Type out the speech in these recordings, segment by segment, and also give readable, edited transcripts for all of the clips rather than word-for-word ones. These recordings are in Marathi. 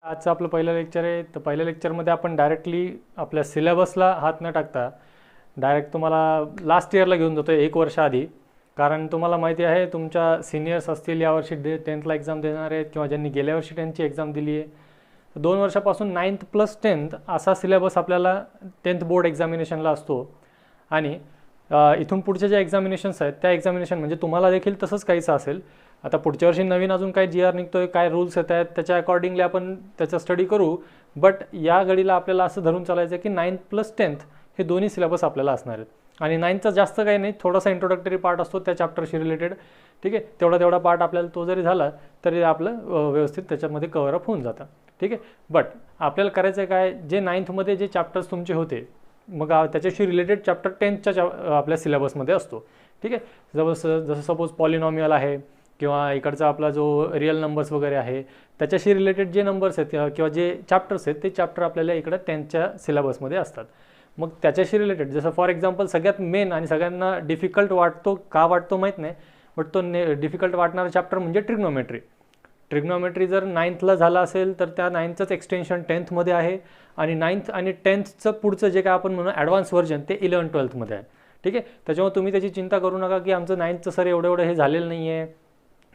आजचं आपलं पहिलं लेक्चर आहे. तर पहिल्या लेक्चरमध्ये आपण डायरेक्टली आपल्या सिलेबसला हात न टाकता डायरेक्ट तुम्हाला लास्ट इयरला घेऊन जातो आहे, 1 वर्ष आधी. कारण तुम्हाला माहिती आहे तुमच्या सिनियर्स असतील यावर्षी 10th एक्झाम देणार आहेत किंवा ज्यांनी गेल्या वर्षी 10th एक्झाम दिली आहे. 2 वर्षापासून 9th + 10th असा सिलेबस आपल्याला 10th बोर्ड एक्झामिनेशनला असतो. आणि इथून पुढचे जे एक्झामिनेशन्स आहेत त्या एक्झामिनेशन म्हणजे तुम्हाला देखील तसंच काहीचं असेल. आता पुढच्या वर्षी नवीन अजून काय GR निघतोय, काय रूल्स येत आहेत, त्याच्या अकॉर्डिंगली आपण त्याचा स्टडी करू. बट या घडीला आपल्याला असं धरून चालायचं आहे की 9th + 10th हे दोन्ही सिलेबस आपल्याला असणार आहेत. आणि 9thचा जास्त काही नाही, थोडासा इंट्रोडक्टरी पार्ट असतो त्या चॅप्टरशी रिलेटेड. ठीक आहे, तेवढा पार्ट आपल्याला तो जरी झाला तरी आपलं व्यवस्थित त्याच्यामध्ये कव्हरअप होऊन जातं. ठीक आहे, बट आपल्याला करायचं आहे काय, जे 9thमध्ये जे चॅप्टर्स तुमचे होते मग त्याच्याशी रिलेटेड चॅप्टर 10thच्या आपल्या सिलेबसमध्ये असतो. ठीक आहे, जसं सपोज पॉलिनॉमियल आहे किंवा इकडचा आपला जो रिअल नंबर्स वगैरे आहे त्याच्याशी रिलेटेड जे नंबर्स आहेत किंवा जे चॅप्टर्स आहेत ते चॅप्टर आपल्याला इकडं 10thच्या सिलेबसमध्ये असतात. मग त्याच्याशी रिलेटेड जसं फॉर एक्झाम्पल सगळ्यात मेन आणि सगळ्यांना डिफिकल्ट वाटतो का वाटतो माहीत नाही, बट तो डिफिकल्ट वाटणारा चॅप्टर म्हणजे ट्रिग्नोमेट्री. ट्रिग्नोमेट्री जर 9thला झाला असेल तर त्या 9thचंच एक्सटेन्शन 10thमध्ये आहे. आणि 9th आणि 10thचं पुढचं जे काय आपण म्हणू ॲडव्हान्स व्हर्जन ते 11th-12thमध्ये आहे. ठीक आहे, त्याच्यामुळे तुम्ही त्याची चिंता करू नका की आमचं 9thचं सर एवढं हे झालेलं नाही आहे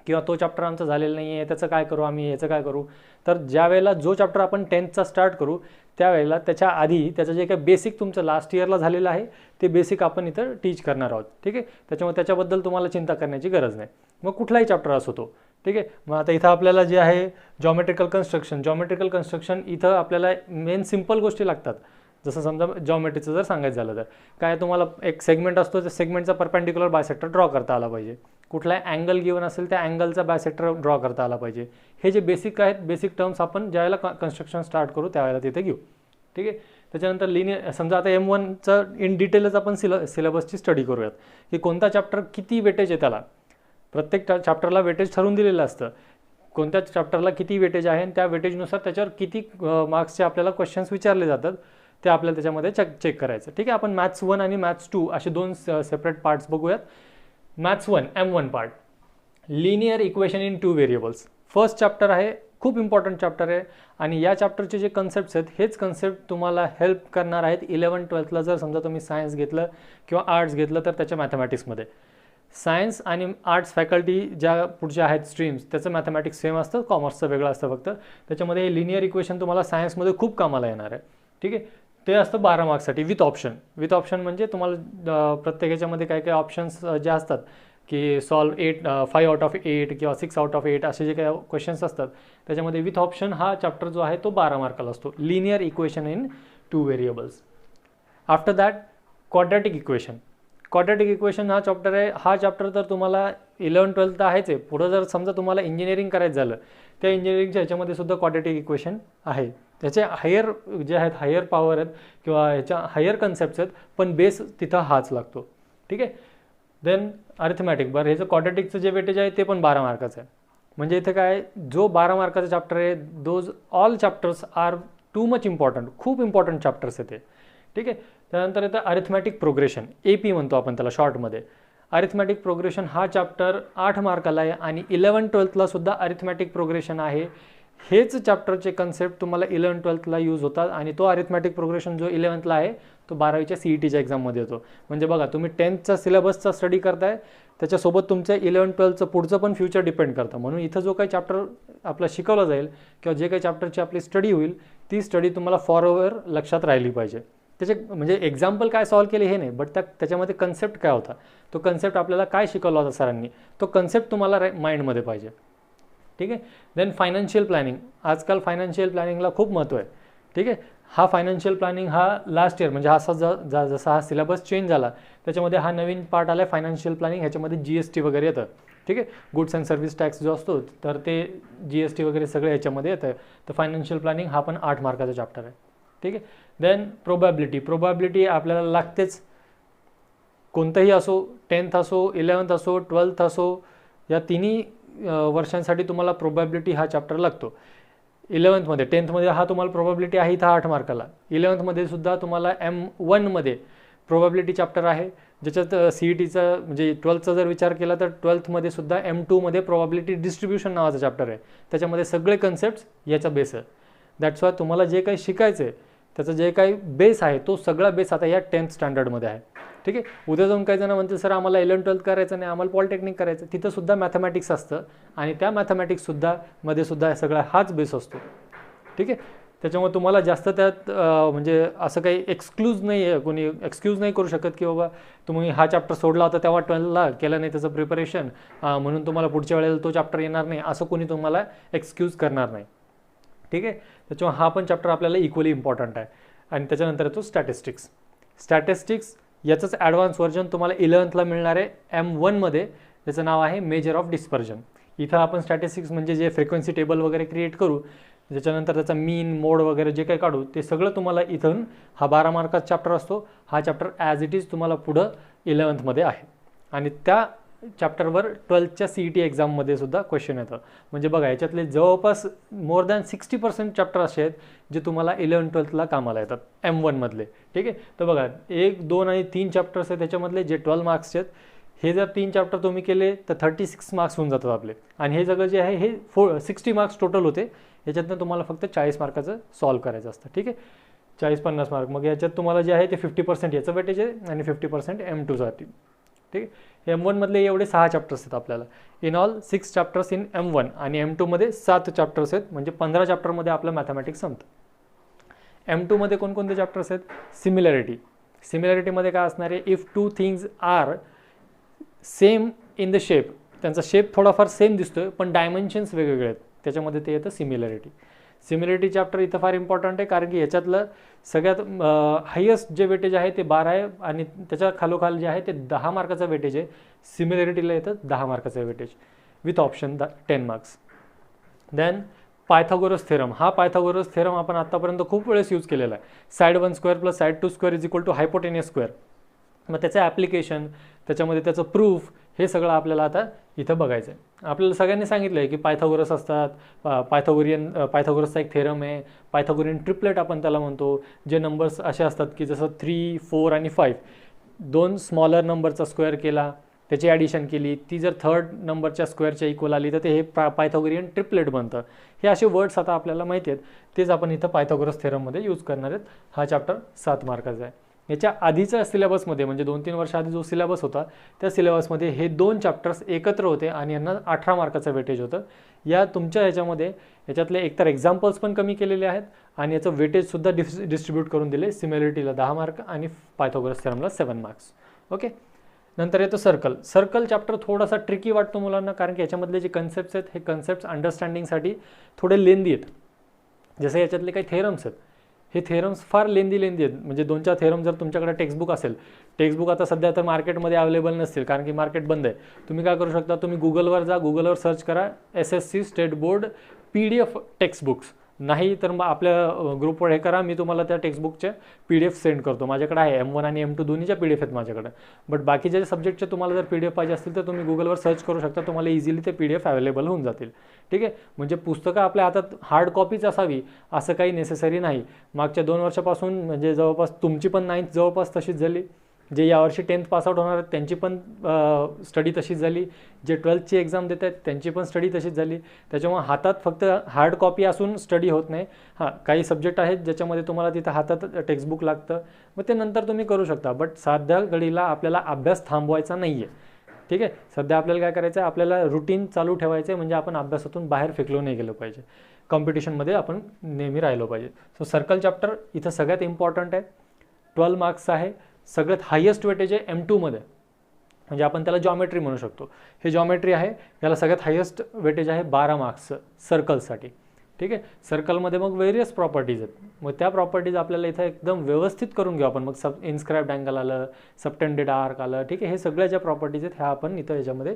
किंवा तो चॅप्टर आमचा झालेला नाही आहे, त्याचं काय करू आम्ही, याचं काय करू. तर ज्या वेळेला जो चॅप्टर आपण 10thचा स्टार्ट करू त्यावेळेला त्याच्या आधी त्याचं जे काही बेसिक तुमचं लास्ट इयरला झालेलं आहे ते बेसिक आपण इथं टीच करणार आहोत. ठीक आहे, त्याच्यामुळे त्याच्याबद्दल तुम्हाला चिंता करण्याची गरज नाही. मग कुठलाही चॅप्टर असो तो. ठीक आहे, मग आता इथं आपल्याला जे आहे जॉमेट्रिकल कन्स्ट्रक्शन इथं आपल्याला मेन सिम्पल गोष्टी लागतात. जसं समजा जॉमेट्रीचं जर सांगायचं झालं तर काय, तुम्हाला एक सेगमेंट असतो, त्या सेगमेंटचा परपेंडिक्युलर बायसेक्टर ड्रॉ करता आला पाहिजे. कुठलाही अँगल गिवन असेल त्या अँगलचा बायसेक्टर ड्रॉ करता आला पाहिजे. हे जे बेसिक आहेत, बेसिक टर्म्स आपण ज्यावेळेला कन्स्ट्रक्शन स्टार्ट करू त्यावेळेला तिथे घेऊ. ठीक आहे, त्याच्यानंतर लिनियर समजा आता M1चं इन डिटेलच आपण सिलेबसची स्टडी करूयात की कोणता चॅप्टर किती वेटेज आहे. त्याला प्रत्येक चॅप्टरला वेटेज ठरवून दिलेलं असतं, कोणत्या चॅप्टरला किती वेटेज आहे आणि त्या वेटेजनुसार त्याच्यावर किती मार्क्सचे आपल्याला क्वेश्चन्स विचारले जातात ते आपल्याला त्याच्यामध्ये चेक करायचं. ठीक आहे, आपण मॅथ्स 1 आणि मॅथ्स 2 असे 2 सेपरेट पार्ट्स बघूयात. Maths 1 M1 part, linear equation in 2 variables. First chapter आहे, खूप इम्पॉर्टंट चॅप्टर आहे. आणि या चॅप्टरचे जे कन्सेप्ट्स आहेत हेच कन्सेप्ट तुम्हाला हेल्प करणार आहेत 11th-12thला. जर समजा तुम्ही सायन्स घेतलं किंवा आर्ट्स घेतलं तर त्याच्या मॅथमॅटिक्समध्ये. सायन्स आणि आर्ट्स फॅकल्टी ज्या पुढच्या आहेत स्ट्रीम्स त्याचं मॅथमॅटिक्स सेम असतं, कॉमर्सचं वेगळं असतं फक्त. त्याच्यामध्ये लिनियर इक्वेशन तुम्हाला सायन्समध्ये खूप कामाला येणार आहे. ठीक आहे, ते असतं 12 मार्क्ससाठी विथ ऑप्शन. विथ ऑप्शन म्हणजे तुम्हाला प्रत्येक ह्याच्यामध्ये काही काही ऑप्शन्स जे असतात की सॉल्व 5 आउट ऑफ 8 किंवा 6 आउट ऑफ 8 असे जे काही क्वेश्चन्स असतात त्याच्यामध्ये विथ ऑप्शन हा चॅप्टर जो आहे तो 12 मार्काला असतो. Linear equation in 2 variables. After that quadratic equation हा चॅप्टर आहे. हा चॅप्टर तर तुम्हाला 11th-12th तर आहेच आहे. पुढं जर समजा तुम्हाला इंजिनिअरिंग करायचं झालं त्या इंजिनिअरिंगच्या ह्याच्यामध्ये सुद्धा क्वाड्रॅटिक इक्वेशन आहे. त्याचे हायर जे आहेत, हायर पॉवर आहेत किंवा ह्याच्या हायर कन्सेप्ट्स आहेत, पण बेस तिथं हाच लागतो. ठीक आहे, देन अरिथमॅटिक. बरं, ह्याचं क्वाड्रॅटिकचं जे वेटेज आहे ते पण 12 मार्काचं आहे. म्हणजे इथं काय, जो 12 मार्काचा चॅप्टर आहे, those all chapters are too much important, खूप इम्पॉर्टंट चॅप्टर्स आहेत ते. ठीक आहे, त्यानंतर येतं अरिथमॅटिक प्रोग्रेशन, AP म्हणतो आपण त्याला शॉर्टमध्ये. अरिथमॅटिक प्रोग्रेशन हा चॅप्टर 8 मार्काला आहे आणि 11th-12thला सुद्धा अरिथमॅटिक प्रोग्रेशन आहे. हेच चॅप्टरचे कन्सेप्ट तुम्हाला 11th-12thला यूज होतात आणि तो अरिथमॅटिक प्रोग्रेशन जो 11thला आहे तो 12वीच्या CETच्या एक्झाममध्ये येतो. म्हणजे बघा, तुम्ही 10thचा सिलेबसचा स्टडी करताय त्याच्यासोबत तुमचं 11th-12thचं पुढचं पण फ्युचर डिपेंड करतं. म्हणून इथं जो काही चॅप्टर आपला शिकवला जाईल किंवा जे काही चॅप्टरची आपली स्टडी होईल ती स्टडी तुम्हाला फॉरएव्हर लक्षात राहिली पाहिजे. त्याचे म्हणजे एक्झाम्पल काय सॉल्व केले हे नाही, बट त्याच्यामध्ये कन्सेप्ट काय होता, तो कन्सेप्ट आपल्याला काय शिकवला होता सरांनी, तो कन्सेप्ट तुम्हाला माइंडमध्ये पाहिजे. ठीक आहे, देन फायनान्शियल प्लॅनिंग. आजकाल फायनान्शियल प्लॅनिंगला खूप महत्त्व आहे. ठीक आहे, हा फायनान्शियल प्लॅनिंग हा लास्ट इयर म्हणजे जसा हा सिलेबस चेंज झाला त्याच्यामध्ये हा नवीन पार्ट आला आहे फायनान्शियल प्लॅनिंग. ह्याच्यामध्ये GST वगैरे येतं. ठीक आहे, गुड्स अँड सर्व्हिस टॅक्स जो असतो तर ते GST वगैरे सगळे ह्याच्यामध्ये येतं. तर फायनान्शियल प्लॅनिंग हा पण 8 मार्काचा चॅप्टर आहे. ठीक आहे, देन प्रोबॅबिलिटी आपल्याला लागतेच. कोणतंही असो, 10th असो, 11th असो, 12th असो, या तिन्ही वर्षांसाठी तुम्हाला प्रोबॅबिलिटी हा चॅप्टर लागतो. 11thमध्ये, 10thमध्ये हा तुम्हाला प्रोबॅबिलिटी आहे इथं 8 मार्काला. 11thमध्ये सुद्धा तुम्हाला M1मध्ये प्रोबॅबिलिटी चॅप्टर आहे, ज्याच्यात CETचा म्हणजे 12thचा जर विचार केला तर 12thमध्ये सुद्धा M2मध्ये प्रोबॅबिलिटी डिस्ट्रीब्युशन नावाचा चॅप्टर आहे. त्याच्यामध्ये सगळे कन्सेप्ट्स याचा बेस आहे. दॅट्स वाय तुम्हाला जे काही शिकायचं आहे त्याचं जे काही बेस आहे तो सगळा बेस आता या 10th स्टँडर्डमध्ये आहे. ठीक आहे. उद्या जाऊन काही जण म्हणतील सर आम्हाला 11th-12th करायचं नाही, आम्हाला पॉलिटेक्निक करायचं, तिथं सुद्धा मॅथमॅटिक्स असतं आणि त्या मॅथमॅटिक्ससुद्धा मध्ये सुद्धा सगळा हाच बेस असतो. ठीक आहे. त्याच्यामुळे तुम्हाला जास्त त्यात म्हणजे असं काही एक्सक्लूज नाही आहे, कोणी एक्सक्यूज नाही करू शकत की बाबा तुम्ही हा चॅप्टर सोडला होता तेव्हा 12ला केलं नाही त्याचं प्रिपरेशन म्हणून तुम्हाला पुढच्या वेळेला तो चॅप्टर येणार नाही, असं कोणी तुम्हाला एक्सक्यूज करणार नाही. ठीक आहे. त्याच्यामुळे हा पण चॅप्टर आपल्याला इक्वली इम्पॉर्टंट आहे. आणि त्याच्यानंतर येतो स्टॅटिस्टिक्स. स्टॅटिस्टिक्स याचंच ॲडव्हान्स व्हर्जन तुम्हाला 11thला मिळणार आहे M1मध्ये. त्याचं नाव आहे मेजर ऑफ डिस्पर्जन. इथं आपण स्टॅटिस्टिक्स म्हणजे जे फ्रिक्वेन्सी टेबल वगैरे क्रिएट करू, त्याच्यानंतर त्याचा मीन मोड वगैरे जे काही काढू ते सगळं तुम्हाला इथून हा 12 मार्काचा चॅप्टर असतो. हा चॅप्टर ॲज इट इज तुम्हाला पुढं 11thमध्ये आहे आणि त्या चॅप्टरवर 12thच्या CET एक्झाममध्ये सुद्धा क्वेश्चन येतं. म्हणजे बघा याच्यातले जवळपास मोर दॅन 60% चॅप्टर असे आहेत जे तुम्हाला 11th-12thला कामाला येतात M1मधले. ठीक आहे. तर बघा 1, 2 आणि 3 चॅप्टर्स आहेत त्याच्यामधले जे 12 मार्क्सचे आहेत. हे जर 3 चॅप्टर तुम्ही केले तर 36 मार्क्स होऊन जातात आपले आणि हे सगळं जे आहे हे 60 मार्क्स टोटल होते. याच्यातनं तुम्हाला फक्त 40 मार्काचं सॉल्व्ह करायचं असतं. ठीक आहे. 40-50 मार्क. मग याच्यात तुम्हाला जे आहे ते 50% याचं वेटेज आहे आणि 50% M2साठी. ठीक आहे. M1मधले एवढे 6 चॅप्टर्स आहेत आपल्याला. In all 6 chapters in M1 आणि M2मध्ये 7 चॅप्टर्स आहेत. म्हणजे 15 चॅप्टरमध्ये आपलं मॅथमॅटिक्स संपतं. M2मध्ये कोणकोणते चॅप्टर्स आहेत? सिमिलॅरिटी. सिमिलॅरिटीमध्ये काय असणार आहे? If two things are same in the shape, त्यांचा शेप थोडाफार सेम दिसतोय पण डायमेन्शन्स वेगवेगळे आहेत, त्याच्यामध्ये ते येतं सिमिलॅरिटी. सिमिलॅरिटी चॅप्टर इथं फार इम्पॉर्टंट आहे कारण की याच्यातलं सगळ्यात हायेस्ट जे वेटेज आहे ते 12 आहे आणि त्याच्या खालोखाल जे आहे ते 10 मार्काचं वेटेज आहे. सिमिलॅरिटीला येतं 10 मार्काचं weightage with option 10 marks. Then Pythagoras theorem. हा पायथागोरस थेरम आपण आत्तापर्यंत खूप वेळेस यूज केलेला आहे. Side 1 square plus side 2 square is equal to hypotenuse square. मग त्याचं ॲप्लिकेशन, त्याच्यामध्ये त्याचं प्रूफ, हे सगळं आपल्याला आता इथं बघायचं आहे. आपल्याला सगळ्यांनी सांगितलं आहे की पायथागोरस असतात, पायथागोरसचा एक थेरम आहे, पायथागोरियन ट्रिपलेट आपण त्याला म्हणतो, जे नंबर्स असे असतात की जसं 3, 4 आणि 5, 2 स्मॉलर नंबरचा स्क्वेअर केला, त्याची ॲडिशन केली, ती जर 3rd नंबरच्या स्क्वेअरच्या इक्वल आली तर ते हे पायथागोरियन ट्रिपलेट बनतं. हे असे वर्ड्स आता आपल्याला माहिती आहेत, तेच आपण इथं पायथागोरस थेरममध्ये यूज करणार आहेत. हा चॅप्टर 7 मार्काचा आहे. याच्या आधीच्या सिलेबसमध्ये म्हणजे 2-3 वर्ष आधी जो सिलेबस होता त्या सिलेबसमध्ये हे 2 चॅप्टर्स एकत्र होते आणि यांना 18 मार्काचं वेटेज होतं. या तुमच्या ह्याच्यामध्ये याच्यातले एकतर एक्झाम्पल्स पण कमी केलेले आहेत आणि याचं वेटेजसुद्धा डिस्ट्रीब्यूट करून दिले. सिमिलॅरिटीला 10 मार्क आणि पायथागोरस थेरमला 7 मार्क्स. ओके. नंतर येतो सर्कल. सर्कल चॅप्टर थोडासा ट्रिकी वाटतो मुलांना कारण की याच्यामधले जे कन्सेप्ट्स आहेत हे कन्सेप्ट्स अंडरस्टँडिंगसाठी थोडे लेंदी आहेत. जसे याच्यातले काही थेरम्स आहेत, हे थेरम्स फार लेंदी आहेत. म्हणजे 2-4 थेरम जर तुमच्याकडे टेक्स्टबुक असेल, टेक्स्टबुक आता सध्या तर मार्केटमध्ये अवेलेबल नसतील कारण की मार्केट बंद आहे. तुम्ही काय करू शकता, तुम्ही गुगलवर जा, गुगलवर सर्च करा SSC state board PDF textbooks. नाही तर मग आपल्या ग्रुपवर हे करा, मी तुम्हाला त्या टेक्स्टबुकचे PDF सेंड करतो. माझ्याकडे आहे M1 आणि M2 दोन्हीच्या PDF आहेत माझ्याकडे. बट बाकीच्या सब्जेक्टचे तुम्हाला जर PDF पाहिजे असतील तर तुम्ही गुगलवर सर्च करू शकता, तुम्हाला इझिली ते PDF अवेलेबल होऊन जातील. ठीक आहे. म्हणजे पुस्तकं आपल्या हातात हार्ड कॉपीच असावी असं काही नेसेसरी नाही. मागच्या 2 वर्षापासून म्हणजे जवळपास तुमची पण 9th जवळपास तशीच झाली, जे यावर्षी 10th पासआउट होणार आहेत त्यांची पण स्टडी तशीच झाली, जे 12thची एक्झाम देत आहेत त्यांची पण स्टडी तशीच झाली. त्याच्यामुळे हातात फक्त हार्ड कॉपी असून स्टडी होत नाही. हां, काही सब्जेक्ट आहेत ज्याच्यामध्ये तुम्हाला तिथं हातात टेक्स्टबुक लागतं, मग ते नंतर तुम्ही करू शकता. बट सध्या घडीला आपल्याला अभ्यास थांबवायचा नाही आहे. ठीक आहे. सध्या आपल्याला काय करायचं आहे, आपल्याला रुटीन चालू ठेवायचं आहे, म्हणजे आपण अभ्यासातून बाहेर फेकलो नाही गेलो पाहिजे, कॉम्पिटिशनमध्ये आपण नेहमी राहिलो पाहिजे. सो सर्कल चॅप्टर इथं सगळ्यात इम्पॉर्टंट आहे. 12 मार्क्स आहे. सगळ्यात हायेस्ट वेटेज आहे M2मध्ये, म्हणजे आपण त्याला जॉमेट्री म्हणू शकतो. हे जॉमेट्री आहे, याला सगळ्यात हायेस्ट वेटेज आहे 12 मार्क्सचं सर्कलसाठी. ठीक आहे. सर्कलमध्ये मग व्हेरियस प्रॉपर्टीज आहेत. मग त्या प्रॉपर्टीज आपल्याला इथं एकदम व्यवस्थित करून घेऊ आपण. मग इन्स्क्राइब्ड अँगल आलं, सबटेंडेड आर्क आलं. ठीक आहे. हे सगळ्या ज्या प्रॉपर्टीज आहेत ह्या आपण इथं याच्यामध्ये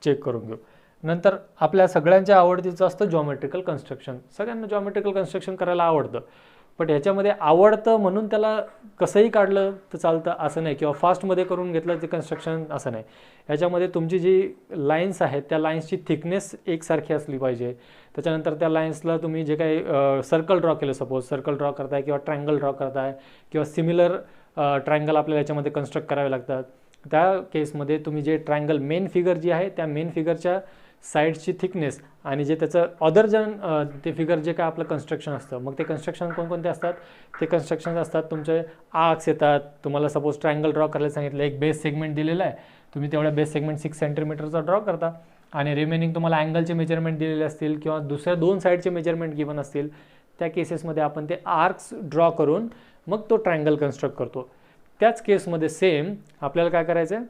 चेक करून घेऊ. नंतर आपल्या सगळ्यांच्या आवडतीचं असतं जॉमेट्रिकल कन्स्ट्रक्शन. सगळ्यांना जॉमेट्रिकल कन्स्ट्रक्शन करायला आवडतं, बट ह्याच्यामध्ये आवडतं म्हणून त्याला कसंही काढलं तर चालतं असं नाही, किंवा फास्टमध्ये करून घेतलं ते कन्स्ट्रक्शन असं नाही. ह्याच्यामध्ये तुमची जी लाईन्स आहेत त्या लाईन्सची थिकनेस एकसारखी असली पाहिजे. त्याच्यानंतर त्या लाईन्सला तुम्ही जे काही सर्कल ड्रॉ केलं, सपोज सर्कल ड्रॉ करताय किंवा ट्रायंगल ड्रॉ करताय किंवा सिमिलर ट्रायंगल आपल्याला याच्यामध्ये कन्स्ट्रक्ट करावे लागतात. त्या केसमध्ये तुम्ही जे ट्रायंगल मेन फिगर जी आहे त्या मेन फिगरच्या साईडची थिकनेस आणि जे त्याचं अदर ते फिगर जे काय आपलं कन्स्ट्रक्शन असतं, मग ते कन्स्ट्रक्शन कोणकोणते असतात, ते कन्स्ट्रक्शन्स असतात तुमचे आर्क्स येतात. तुम्हाला सपोज ट्रायंगल ड्रॉ करायला सांगितलं, एक बेस सेगमेंट दिलेला आहे, तुम्ही तेवढ्या बेस सेगमेंट 6 सेंटीमीटरचा ड्रॉ करता आणि रिमेनिंग तुम्हाला अँगलचे मेजरमेंट दिलेले असतील किंवा दुसऱ्या 2 साईडचे मेजरमेंट गिवन असतील, त्या केसेसमध्ये आपण ते आर्क्स ड्रॉ करून मग तो ट्रायंगल कन्स्ट्रक्ट करतो. त्याच केसमध्ये सेम आपल्याला काय करायचं आहे,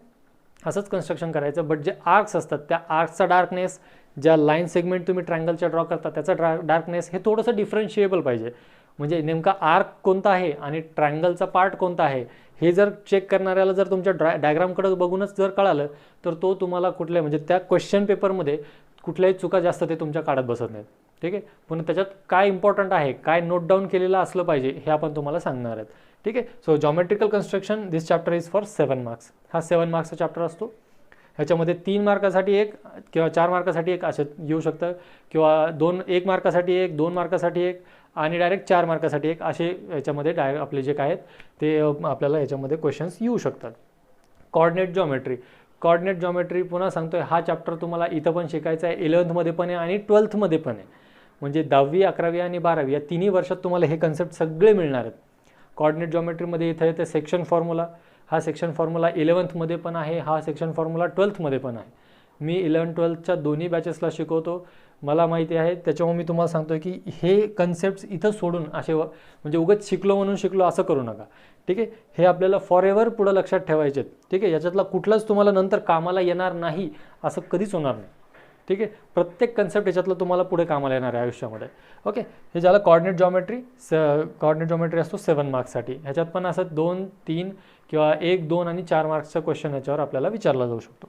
असंच कन्स्ट्रक्शन करायचं, बट जे आर्क्स असतात त्या आर्क्सचा डार्कनेस, ज्या लाईन सेगमेंट तुम्ही ट्रायंगलच्या ड्रॉ करता त्याचा डार्कनेस हे थोडंसं डिफरन्शिएबल पाहिजे. म्हणजे नेमका आर्क कोणता आहे आणि ट्रायंगलचा पार्ट कोणता आहे हे जर चेक करणाऱ्याला जर तुमच्या डायग्रामकडे बघूनच जर कळालं तर तो तुम्हाला कुठल्या म्हणजे त्या क्वेश्चन पेपरमध्ये कुठल्याही चुका जास्त ते तुमच्या काढत बसत नाहीत. ठीक आहे, पण त्याच्यात काय इम्पॉर्टंट आहे, काय नोट डाऊन केलेलं असलं पाहिजे हे आपण तुम्हाला सांगणार आहेत. ठीक आहे, so geometrical construction this chapter is for 7 marks. हा 7 मार्क्सचा चॅप्टर असतो. ह्याच्यामध्ये 3 मार्कासाठी एक किंवा 4 मार्कासाठी एक असं येऊ शकतं, किंवा 1 मार्कासाठी एक, 2 मार्कासाठी एक आणि डायरेक्ट 4 मार्कासाठी एक, असे याच्यामध्ये आपले जे काय आहेत ते आपल्याला याच्यामध्ये क्वेश्चन्स येऊ शकतात. Coordinate geometry. कॉर्डिनेट जॉमेट्री पुन्हा सांगतोय, हा चॅप्टर तुम्हाला इथं पण शिकायचा आहे, 11th पण आहे आणि 12th पण आहे. म्हणजे 10वी, 11वी आणि 12वी या तिन्ही वर्षात तुम्हाला हे कन्सेप्ट सगळे मिळणार आहेत. कॉर्डिनेट जॉमेट्रीमध्ये इथं येतं सेक्शन फॉर्म्युला. हा सेक्शन फॉर्म्युला 11th पण आहे, हा सेक्शन फॉर्म्युला 12th पण आहे. मी 11-12च्या दोन्ही बॅचेसला शिकवतो, मला माहिती आहे, त्याच्यामुळे मी तुम्हाला सांगतो की हे कन्सेप्ट्स इथं सोडून असे म्हणजे उगाच शिकलो म्हणून शिकलो असं करू नका. ठीक आहे, हे आपल्याला फॉर एव्हर पुढं लक्षात ठेवायचे आहेत. ठीक आहे, याच्यातला कुठलाच तुम्हाला नंतर कामाला येणार नाही असं कधीच होणार नाही. ठीक आहे, प्रत्येक कन्सेप्ट याच्यातलं तुम्हाला पुढे कामाला येणार आहे आयुष्यामध्ये. ओके, हे झालं कॉर्डिनेट जॉमेट्री. कॉर्डिनेट जॉमेट्री असतो 7 मार्क्ससाठी. ह्याच्यात पण असं 2, 3 किंवा 1, 2 आणि 4 मार्क्सचा क्वेश्चन याच्यावर आपल्याला विचारला जाऊ शकतो.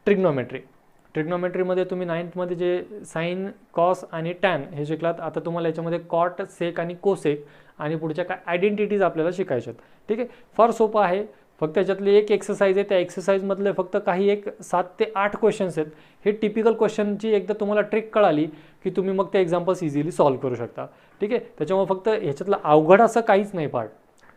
ट्रिग्नोमेट्री. ट्रिग्नोमेट्रीमध्ये तुम्ही 9th जे साईन, कॉस आणि टॅन हे शिकलात, आता तुम्हाला याच्यामध्ये कॉट, सेक आणि कोसेक आणि पुढच्या काय आयडेंटिटीज आपल्याला शिकायच्या आहेत. ठीक आहे, फार सोपं आहे. फक्त याच्यातली एक एक्सरसाइज आहे, त्या एक्सरसाइजमधले फक्त काही एक 7 ते 8 क्वेश्चन्स आहेत. हे टिपिकल क्वेश्चनची एकदा तुम्हाला ट्रिक कळाली की तुम्ही मग ते एक्झाम्पल्स इझिली सॉल्व्ह करू शकता. ठीक आहे, त्याच्यामुळे फक्त ह्याच्यातलं अवघड असं काहीच नाही पार्ट.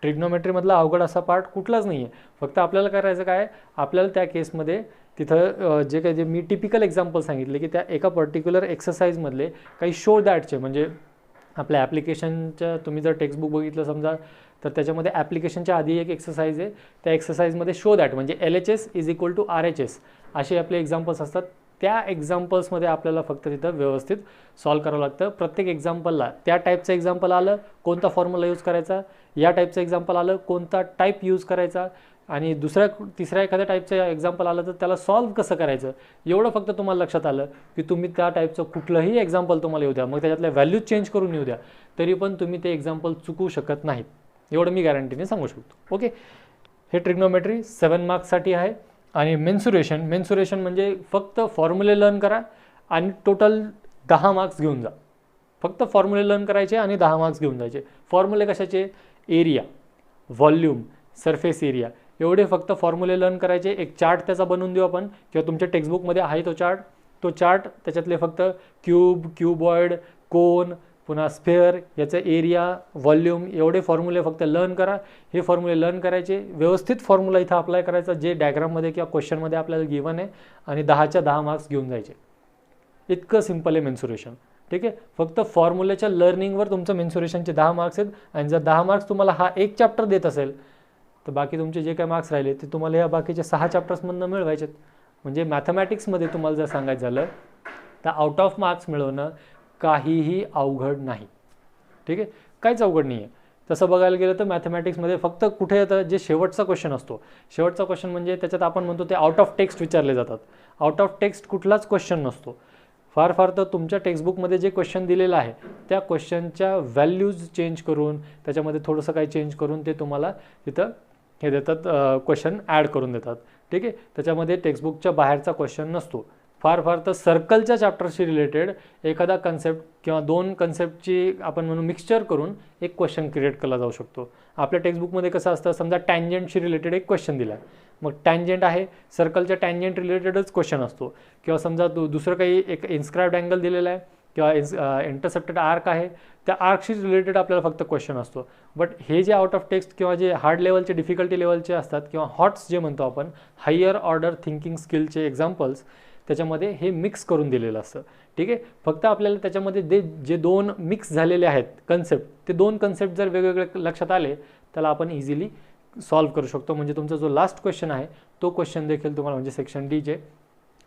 ट्रिग्नोमेट्रीमधला अवघड असा पार्ट कुठलाच नाही आहे. फक्त आपल्याला करायचं काय, आपल्याला त्या केसमध्ये तिथं जे काही जे मी टिपिकल एक्झाम्पल सांगितले की त्या एका पर्टिक्युलर एक्सरसाइजमधले काही शो दॅटचे, म्हणजे आपल्या ॲप्लिकेशनच्या तुम्ही जर टेक्स्टबुक बघितलं समजा तर त्याच्यामध्ये ॲप्लिकेशनच्या आधी एक एक्सरसाइज आहे, त्या एक्सरसाइजमध्ये शो दॅट म्हणजे LHS = RHS असे आपले एक्झाम्पल्स असतात. त्या एक्झाम्पल्समध्ये आपल्याला फक्त तिथं व्यवस्थित सॉल्व्ह करावं लागतं. प्रत्येक एक्झाम्पलला त्या टाईपचं एक्झाम्पल आलं कोणता फॉर्म्युला यूज करायचा, या टाईपचं एक्झाम्पल आलं कोणता टाईप यूज करायचा, आणि तिसऱ्या एखाद्या टाईपचं एक्झाम्पल आलं तर त्याला सॉल्व्ह कसं करायचं, एवढं फक्त तुम्हाला लक्षात आलं की तुम्ही त्या टाईपचं कुठलंही एक्झाम्पल तुम्हाला येऊ द्या, मग त्याच्यातल्या व्हॅल्यूज चेंज करून येऊ द्या, तरी पण तुम्ही ते एक्झाम्पल चुकू शकत नाहीत, एवढं मी गॅरंटीने सांगू शकतो. ओके, हे ट्रिग्नोमेट्री 7 मार्क्ससाठी आहे. आणि मेन्सुरेशन म्हणजे फक्त फॉर्म्युले लर्न करा आणि टोटल 10 मार्क्स घेऊन जा. फक्त फॉर्म्युले लर्न करायचे आणि 10 मार्क्स घेऊन जायचे. फॉर्म्युले कशाचे, एरिया, व्हॉल्यूम, सरफेस एरिया, एवढे फक्त फॉर्म्युले लर्न करायचे. एक चार्ट त्याचा बनवून देऊ आपण, किंवा तुमच्या टेक्स्टबुकमध्ये आहे तो चार्ट त्याच्यातले फक्त क्यूब, क्यूबॉइड, कोन, पुन्हा स्फेअर, याचं एरिया, व्हॉल्यूम, एवढे फॉर्म्युले फक्त लर्न करा. हे फॉर्म्युले लर्न करायचे, व्यवस्थित फॉर्म्युला इथं अप्लाय करायचा जे डायग्राममध्ये किंवा क्वेश्चनमध्ये आपल्याला गिवन आहे, आणि 10च्या 10 मार्क्स घेऊन जायचे. इतकं सिम्पल आहे मेन्सुरेशन. ठीक आहे, फक्त फॉर्म्युलेच्या लर्निंगवर तुमचं मेन्सुरेशनचे 10 मार्क्स आहेत. आणि जर 10 मार्क्स तुम्हाला हा एक चॅप्टर देत असेल तर बाकी तुमचे जे काही मार्क्स राहिले ते तुम्हाला या बाकीच्या 6 चॅप्टर्समधून मिळवायचे. म्हणजे मॅथमॅटिक्समध्ये तुम्हाला जर सांगायचं झालं तर आउट ऑफ मार्क्स मिळवणं काहीही अवघड नाही. ठीक आहे, काहीच अवघड नाही आहे. तसं बघायला गेलं तर मॅथमॅटिक्समध्ये फक्त कुठे येतं, जे शेवटचा क्वेश्चन असतो, शेवटचा क्वेश्चन म्हणजे त्याच्यात आपण म्हणतो ते आउट ऑफ टेक्स्ट विचारले जातात. आउट ऑफ टेक्स्ट कुठलाच क्वेश्चन नसतो. फार तर तुमच्या टेक्स्टबुकमध्ये जे क्वेश्चन दिलेलं आहे त्या क्वेश्चनच्या व्हॅल्यूज चेंज करून त्याच्यामध्ये थोडंसं काही चेंज करून ते तुम्हाला तिथं हे देतात, क्वेश्चन ॲड करून देतात. ठीक आहे, त्याच्यामध्ये टेक्स्टबुकच्या बाहेरचा क्वेश्चन नसतो. फार तर सर्कलच्या चॅप्टरशी रिलेटेड एखादा कन्सेप्ट किंवा 2 कन्सेप्टची आपण म्हणून मिक्सचर करून एक क्वेश्चन क्रिएट केला जाऊ शकतो. आपल्या टेक्स्टबुकमध्ये कसं असतं, समजा टँजंटशी रिलेटेड एक क्वेश्चन दिला, मग टँजंट आहे, सर्कलच्या टँजंट रिलेटेडच क्वेश्चन असतो. किंवा समजा दुसरं काही एक इन्स्क्राइब्ड अँगल दिलेला आहे किंवा इंटरसेप्टेड आर्क आहे, त्या आर्कशी रिलेटेड आपल्याला फक्त क्वेश्चन असतो. बट हे जे आउट ऑफ टेक्स्ट किंवा जे हार्ड लेवलचे, डिफिकल्टी लेवलचे असतात किंवा हॉट्स जे म्हणतो आपण, हायर ऑर्डर थिंकिंग स्किलचे एक्झाम्पल्स, त्याच्यामध्ये हे मिक्स करून दिलेलं असतं. ठीक आहे, फक्त आपल्याला त्याच्यामध्ये जे दोन मिक्स झालेले आहेत कन्सेप्ट, ते दोन कन्सेप्ट जर वेगवेगळे लक्षात आले त्याला आपण इझिली सॉल्व्ह करू शकतो. म्हणजे तुमचा जो लास्ट क्वेश्चन आहे तो क्वेश्चन देखील तुम्हाला, म्हणजे सेक्शन डी जे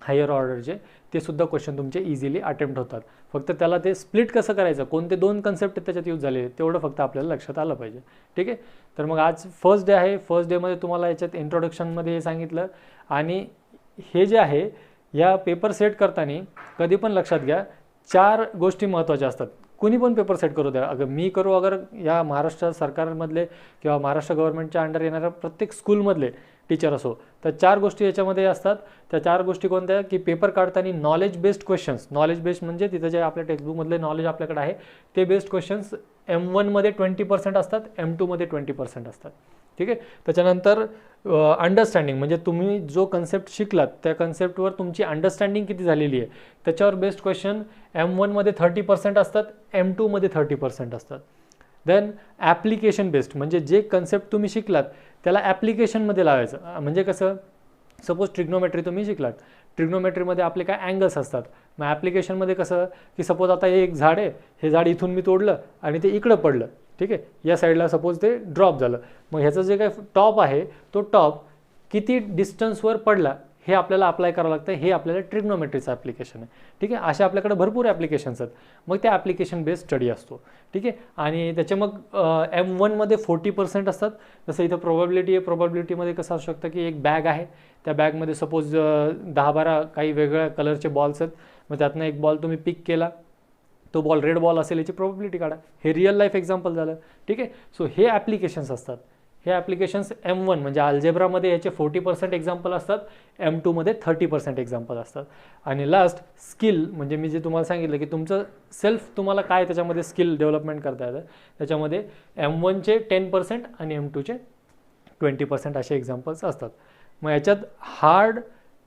हायर ऑर्डरचे, ते सुद्धा क्वेश्चन तुमचे इझिली अटेम्प्ट होतात. फक्त त्याला ते स्प्लिट कसं करायचं, कोणते दोन कन्सेप्ट त्याच्यात यूज झाले तेवढं फक्त आपल्याला लक्षात आलं पाहिजे. ठीक आहे, तर मग आज फर्स्ट डे आहे. फर्स्ट डेमध्ये तुम्हाला याच्यात इंट्रोडक्शनमध्ये हे सांगितलं. आणि हे जे आहे या पेपर सेट करताना कधी पण लक्षात घ्या, 4 गोष्टी महत्त्वाच्या असतात. कुणी पण पेपर सेट करू द्या, अगर मी करू, अगर या महाराष्ट्र सरकारमधले किंवा महाराष्ट्र गव्हर्नमेंटच्या अंडर येणाऱ्या प्रत्येक स्कूलमधले टीचर असो, तर 4 गोष्टी याच्यामध्ये असतात. त्या 4 गोष्टी कोणत्या, की पेपर काढताना knowledge based questions, knowledge based म्हणजे तिथं जे आपल्या टेक्स्टबुकमधले नॉलेज आपल्याकडे आहे ते बेस्ड क्वेश्चन्स M1मध्ये 20% असतात, M2मध्ये 20% असतात. ठीक आहे, त्याच्यानंतर अंडरस्टँडिंग, म्हणजे तुम्ही जो कन्सेप्ट शिकलात त्या कन्सेप्टवर तुमची अंडरस्टँडिंग किती झालेली आहे त्याच्यावर बेस्ड क्वेश्चन M1मध्ये 30% असतात, M2मध्ये 30% असतात. देन ॲप्लिकेशन बेस्ड, म्हणजे जे कन्सेप्ट तुम्ही शिकलात त्याला ॲप्लिकेशनमध्ये लावायचं. म्हणजे कसं, सपोज ट्रिग्नोमेट्री तुम्ही शिकलात, ट्रिग्नोमेट्रीमध्ये आपले काय अँगल्स असतात, मग ॲप्लिकेशनमध्ये कसं, की सपोज आता हे एक झाड आहे, हे झाड इथून मी तोडलं आणि ते इकडं पडलं. ठीक आहे, या साईडला सपोज ते ड्रॉप झालं, मग ह्याचं जे काय टॉप आहे तो टॉप किती डिस्टन्सवर पडला हे आपल्याला अप्लाय करावं लागतं. हे आपल्याला ट्रिग्नोमेट्रीचं ॲप्लिकेशन आहे. ठीक आहे, अशा आपल्याकडे भरपूर ॲप्लिकेशन्स आहेत. मग त्या ॲप्लिकेशन बेस्ड स्टडी असतो. ठीक आहे, आणि त्याचे मग M1मध्ये 40% असतात. जसं इथं प्रोबॅबिलिटी आहे, प्रोबॅबिलिटीमध्ये कसं असू शकतं की एक बॅग आहे, त्या बॅगमध्ये सपोज 10-12 काही वेगळ्या कलरचे बॉल्स आहेत, मग त्यातनं एक बॉल तुम्ही पिक केला, तो बॉल रेड बॉल असेल याची प्रोबॅबिलिटी काढा. हे रिअल लाईफ एक्झाम्पल झालं. ठीक आहे, सो हे ॲप्लिकेशन्स असतात. हे ॲप्लिकेशन्स M1 म्हणजे अल्जेब्रामध्ये याचे 40% एक्झाम्पल असतात, M2मध्ये 30% एक्झाम्पल असतात. आणि लास्ट स्किल, म्हणजे मी जे तुम्हाला सांगितलं की तुमचं सेल्फ तुम्हाला काय त्याच्यामध्ये स्किल डेव्हलपमेंट करता येतं, त्याच्यामध्ये M1चे 10% आणि M2चे 20% असे एक्झाम्पल्स असतात. मग याच्यात हार्ड,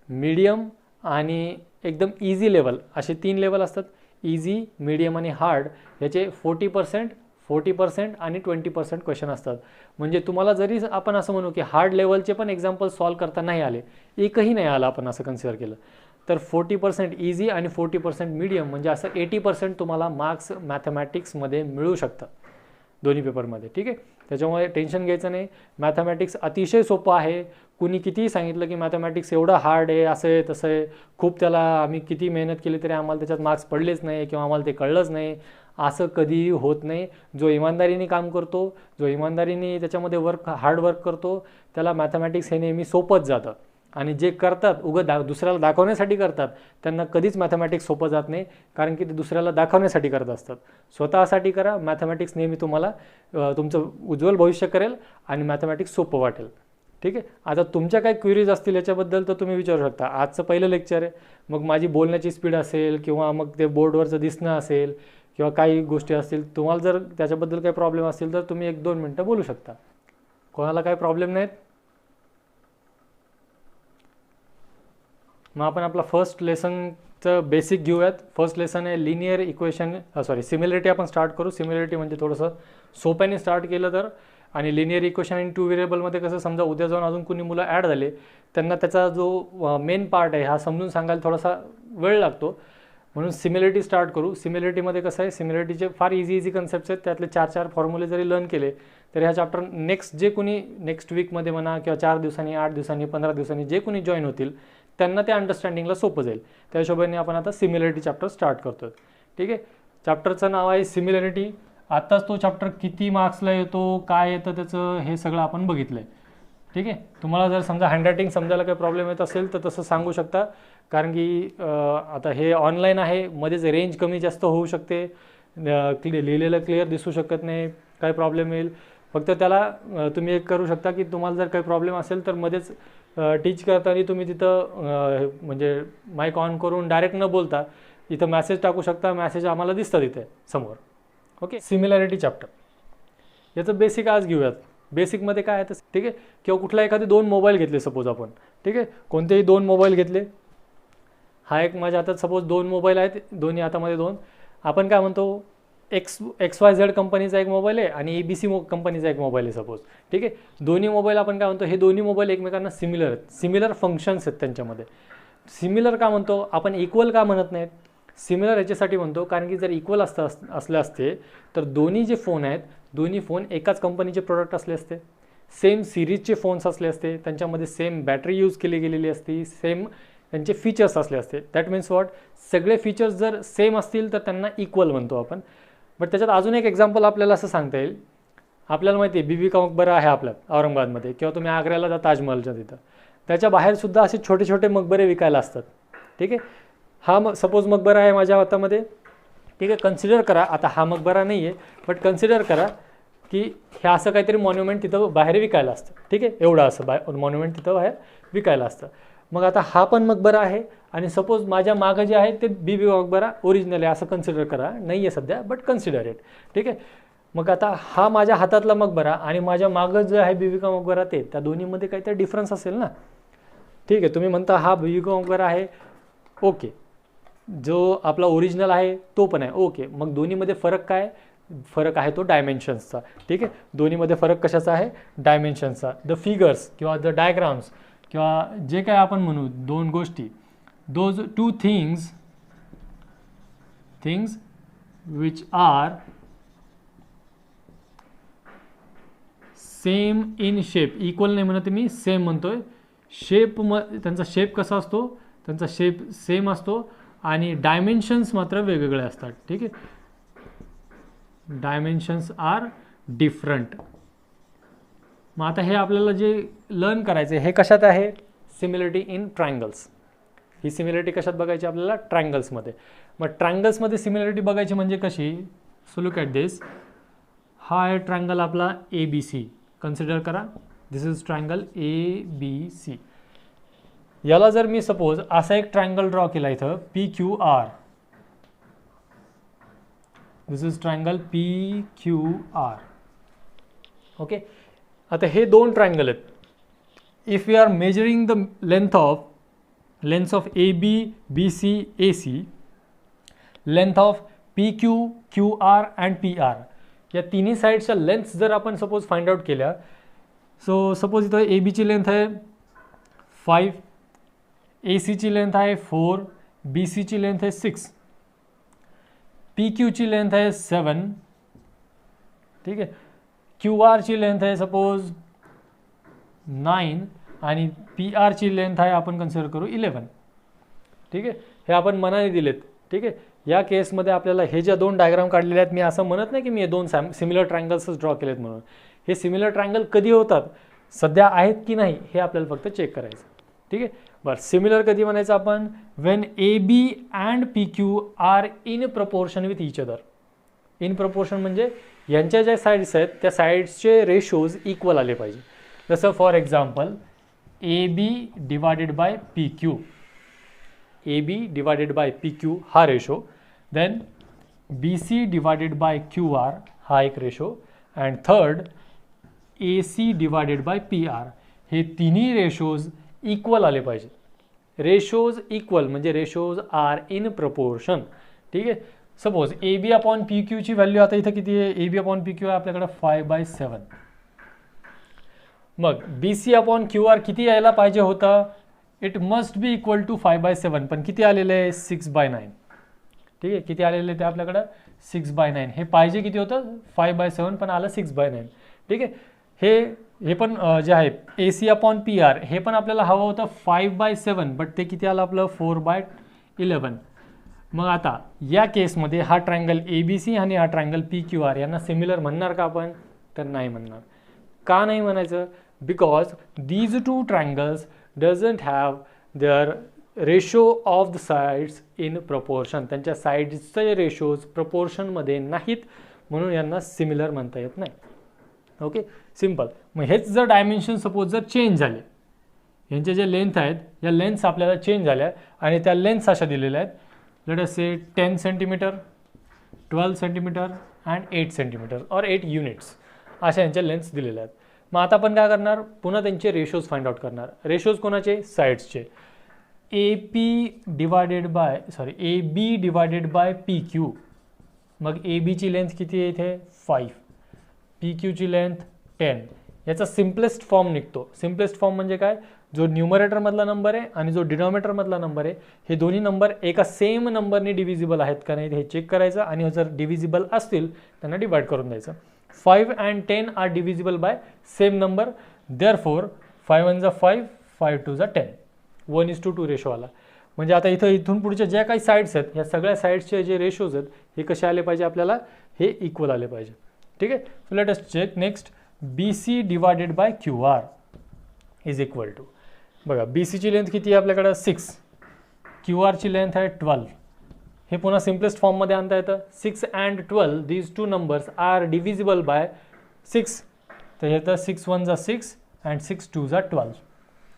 मीडियम आणि एकदम इझी लेवल असे 3 लेवल असतात. इझी, मीडियम आणि हार्ड याचे 40% आणि 20% क्वेश्चन असतात. म्हणजे तुम्हाला जरी आपण असं म्हणू की हार्ड लेवलचे पण एक्झाम्पल सॉल्व करता नाही आले, एकही नाही आला, आपण असं कन्सिडर केलं तर 40% इझी आणि 40% मीडियम, म्हणजे असं 80% तुम्हाला मार्क्स मॅथमॅटिक्समध्ये मिळू शकतात दोन्ही पेपरमध्ये. ठीक आहे, त्याच्यामुळे टेन्शन घ्यायचं नाही. मॅथमॅटिक्स अतिशय सोपं आहे. कुणी कितीही सांगितलं की मॅथमॅटिक्स एवढं हार्ड आहे, असं आहे तसं आहे, खूप त्याला आम्ही किती मेहनत केली तरी आम्हाला त्याच्यात मार्क्स पडलेच नाही किंवा आम्हाला ते कळलंच नाही, असं कधीही होत नाही. जो इमानदारीने काम करतो, जो इमानदारीने त्याच्यामध्ये हार्डवर्क करतो, त्याला मॅथमॅटिक्स हे नेहमी सोपंच जातं. आणि जे करतात दुसऱ्याला दाखवण्यासाठी करतात, त्यांना कधीच मॅथमॅटिक्स सोपं जात नाही, कारण की ते दुसऱ्याला दाखवण्यासाठी करत असतात. स्वतःसाठी करा. मॅथमॅटिक्स नेहमी तुम्हाला तुमचं उज्ज्वल भविष्य करेल आणि मॅथमॅटिक्स सोपं वाटेल. ठीक आहे, आता तुमच्या काय क्वेरीज असतील याच्याबद्दल तर तुम्ही विचारू शकता. आजचं पहिलं लेक्चर आहे, मग माझी बोलण्याची स्पीड असेल किंवा मग ते बोर्डवरचं दिसणं असेल किंवा काही गोष्टी असतील, तुम्हाला जर त्याच्याबद्दल काही प्रॉब्लेम असतील तर तुम्ही 1-2 मिनटं बोलू शकता. कोणाला काही प्रॉब्लेम नाहीत? मग आपण आपला फर्स्ट लेसनचं बेसिक घेऊयात. फर्स्ट लेसन आहे लिनियर इक्वेशन, सिमिलरिटी आपण स्टार्ट करू. सिमिलरिटी म्हणजे थोडंसं सोप्याने स्टार्ट केलं तर. आणि लिनियर इक्वेशन आणि 2 व्हेरिएबलमध्ये कसं, समजा उद्या जाऊन अजून कुणी मुलं ॲड झाले, त्यांना त्याचा जो मेन पार्ट आहे हा समजून सांगायला थोडासा वेळ लागतो, म्हणून सिमिलरिटी स्टार्ट करू. सिमिलरिटीमध्ये कसं आहे, सिमिलरिटीचे फार इझी कन्सेप्ट्स आहेत. त्यातले 4 फॉर्म्युले जरी लर्न केले तर ह्या चॅप्टर जे कुणी नेक्स्ट वीकमध्ये म्हणा किंवा 4 दिवसांनी, 8 दिवसांनी, 15 दिवसांनी जे कुणी जॉईन होतील त्यांना ते अंडरस्टँडिंगला सोपं जाईल. त्या हिशोबाने आपण आता सिमिलरिटी चॅप्टर स्टार्ट करतो. ठीक आहे, चॅप्टरचं नाव आहे सिमिलरिटी. आत्ताच तो चॅप्टर किती मार्क्सला येतो, काय येतं त्याचं, हे सगळं आपण बघितलं आहे. ठीक आहे, तुम्हाला जर समजा हँडरायटिंग समजायला काही प्रॉब्लेम येत असेल तर तसं सांगू शकता, कारण की आता हे ऑनलाईन आहे, मध्येच रेंज कमी जास्त होऊ शकते, लिहिलेलं क्लिअर दिसू शकत नाही, काय प्रॉब्लेम येईल. फक्त त्याला तुम्ही एक करू शकता की तुम्हाला जर काही प्रॉब्लेम असेल तर मध्येच टीच करताना तुम्ही तिथं म्हणजे माईक ऑन करून डायरेक्ट न बोलता इथं मॅसेज टाकू शकता. मॅसेज आम्हाला दिसतात इथे समोर. ओके, सिमिलॅरिटी चॅप्टर याचं बेसिक आज घेऊयात. बेसिकमध्ये काय आहे तर, ठीक आहे, किंवा कुठला एखादे 2 मोबाईल घेतले सपोज आपण. ठीक आहे, कोणतेही 2 मोबाईल घेतले. हा एक माझ्या हातात सपोज 2 मोबाईल आहेत, दोन्ही हातामध्ये 2. आपण काय म्हणतो, XYZ कंपनीचा एक मोबाईल आहे आणि ABC कंपनीचा एक मोबाईल आहे सपोज. ठीक आहे, दोन्ही मोबाईल आपण काय म्हणतो, हे दोन्ही मोबाईल एकमेकांना सिमिलर आहेत, सिमिलर फंक्शन्स आहेत त्यांच्यामध्ये. सिमिलर का म्हणतो आपण, इक्वल का म्हणत नाहीत? सिमिलर याच्यासाठी म्हणतो कारण की जर इक्वल असले असते तर दोन्ही जे फोन आहेत, दोन्ही फोन एकाच कंपनीचे प्रोडक्ट असले असते, सेम सिरीजचे फोन्स असले असते, त्यांच्यामध्ये सेम बॅटरी यूज केली गेलेली असती, सेम त्यांचे फीचर्स असले असते. दॅट मीन्स वॉट, सगळे फीचर्स जर सेम असतील तर त्यांना इक्वल म्हणतो आपण. बट त्याच्यात अजून एक एक्झाम्पल आपल्याला असं सांगता येईल, आपल्याला माहिती आहे बीबी का मकबरा आहे आपल्या औरंगाबादमध्ये, किंवा तुम्ही आग्र्याला जा ताजमहलच्या तिथं, त्याच्या बाहेरसुद्धा असे छोटे छोटे मकबरे विकायला असतात. ठीक आहे, हा सपोज मकबरा आहे माझ्या हातामध्ये. ठीक आहे, कन्सिडर करा, आता हा मकबरा नाही आहे बट कन्सिडर करा की हे असं काहीतरी मॉन्युमेंट तिथं बाहेर विकायला असतं. ठीक आहे, एवढं असं मॉन्युमेंट तिथं बाहेर विकायला असतं. मग आता हा पण मकबरा आहे आणि सपोज माझ्या मागं जे आहे ते बीबी मकबरा ओरिजिनल आहे असं कन्सिडर करा, नाही आहे सध्या बट कन्सिडर इट. ठीक आहे, मग आता हा माझ्या हातातला मकबरा आणि माझ्या मागं जे आहे बीबी का मकबरा, ते त्या दोन्हीमध्ये काहीतरी डिफरन्स असेल ना. ठीक आहे, तुम्ही म्हणता हा बीबी का मकबरा आहे, ओके, जो आपला ओरिजिनल आहे तो पण आहे, ओके. मग दोन्हीमध्ये फरक काय? फरक आहे तो डायमेन्शन्सचा. ठीक आहे, दोन्हीमध्ये फरक कशाचा आहे? डायमेन्शन्सचा. द फिगर्स किंवा द डायग्राम्स किंवा जे काय आपण म्हणू, दोन गोष्टी, those two things which are same in shape, equal नाही म्हणत मी, सेम म्हणतोय. शेप त्यांचा शेप कसा असतो? त्यांचा शेप सेम असतो आणि डायमेन्शन्स मात्र वेगवेगळे असतात. ठीक आहे, डायमेन्शन्स आर डिफरंट. मग आता हे आपल्याला जे लर्न करायचं हे कशात आहे? Similarity in triangles. He similarity कशात बघायची आपल्याला? ट्रायंगल्समध्ये. मग ट्रायंगल्समध्ये सिमिलरिटी बघायची म्हणजे कशी? सो लुक ॲट दिस. हा आहे ट्रायंगल आपला ABC, कन्सिडर करा, दिस इज ट्रायंगल ABC. याला जर मी सपोज असा एक ट्रायंगल ड्रॉ केला इथं PQR, this is triangle PQR. Okay, आता हे दोन ट्रायंगल आहेत. If we are measuring the length of AB, BC, AC, length of PQ, QR and PR, या तिन्ही साईडच्या लेंथ जर आपण सपोज फाइंड आउट केल्या, सो सपोज इथं AB ची लेंथ आहे 5, AC ची लेंथ आहे 4, BC ची लेंथ आहे 6, PQ ची लेंथ आहे 7. ठीक आहे, QR ची लेंथ आहे सपोज 9 आणि PR ची लेंथ आहे आपण कन्सिडर करू 11. ठीक आहे, हे आपण मनाने दिलेत. ठीक आहे, या केसमध्ये आपल्याला हे ज्या दोन डायग्राम काढलेले आहेत, मी असं म्हणत नाही की मी हे दोन सिमिलर ट्रायंगल्सच ड्रॉ केलेत म्हणून. हे सिमिलर ट्रायंगल कधी होतात, सध्या आहेत की नाही हे आपल्याला फक्त चेक करायचं. ठीक आहे, बरं, सिमिलर कधी म्हणायचं आपण? Wien AB and PQ R in proportion with each other. In proportion म्हणजे यांच्या ज्या साईड्स आहेत त्या साईड्सचे रेशोज इक्वल आले पाहिजे. जसं for example AB divided by PQ, AB divided by PQ हा ratio, then BC divided by QR हा एक ratio, and third AC divided by PR. हे तिन्ही रेशोज इक्वल आले पाहिजे. रेशोज इक्वल म्हणजे रेशोज आर इन प्रपोर्शन. ठीक आहे, सपोज AB अपॉन PQ ची व्हॅल्यू आता इथं किती आहे? AB अपॉन PQ आहे आपल्याकडे 5/7. मग BC अपॉन QR किती यायला पाहिजे होता? It must be equal to 5/7, पण किती आलेलं आहे? 6/9. ठीक आहे, किती आलेलं आहे ते आपल्याकडं? 6/9. हे पाहिजे किती होतं? 5/7, पण आलं 6/9. ठीक आहे, हे पण जे आहे AC अपॉन PR हे पण आपल्याला हवं होतं 5/7, बट ते किती आलं आपलं? 4/11. मग आता या केसमध्ये हा ट्रायंगल ABC आणि हा ट्रायंगल PQR यांना सिमिलर म्हणणार का आपण? तर नाही म्हणणार. का नाही म्हणायचं? Because these two triangles doesn't have there ratio of the sides in proportion. त्यांच्या साईड्सचे रेशोज प्रपोर्शनमध्ये नाहीत, म्हणून यांना सिमिलर म्हणता येत नाही. Okay, simple. मग हेच जर डायमेन्शन सपोज जर चेंज झाले, यांचे जे लेंथ आहेत या लेंथ्स आपल्याला चेंज झाल्या आणि त्या लेंथ्स अशा दिलेल्या आहेत, let us say 10 centimetre, 12 centimetre and 8 centimetre और 8 युनिट्स, अशा यांच्या लेंथ्स दिलेल्या आहेत. मग आता आपण काय करणार? पुन्हा त्यांचे रेशोज फाइंड आउट करणार. रेशोज कोणाचे? साईड्सचे. AB divided by PQ. मग AB ची लेंथ किती आहे इथे? 5, PQ ची लेंथ 10. याचा सिम्पलेस्ट फॉर्म निघतो. सिम्पलेस्ट फॉर्म म्हणजे काय? जो न्यूमरेटरमधला नंबर आहे आणि जो डिनॉमिनेटरमधला नंबर आहे हे दोन्ही नंबर एका सेम नंबरने डिव्हिजिबल आहेत का नाही हे चेक करायचं आणि जर डिव्हिजिबल असतील त्यांना डिवाइड करून द्यायचं. 5 and 10 are divisible by same number, therefore 5 1 जा 5, 5 2 जा 10, 1:2 रेशो आला. म्हणजे आता इथून पुढच्या ज्या काही साईड्स आहेत ह्या सगळ्या साईड्सचे जे रेशोज आहेत हे कसे आले पाहिजे आपल्याला, हे इक्वल आले पाहिजे. ठीक आहे. So let us check next. BC divided by QR is equal to, बघा BCची लेंथ किती आहे आपल्याकडं 6, QRची लेंथ आहे 12. हे पुन्हा सिम्पलेस्ट फॉर्ममध्ये आणता येतं. 6 and 12 these two numbers are divisible by 6. तर हे तर 6 1 जा 6 अँड 6 2 जा 12.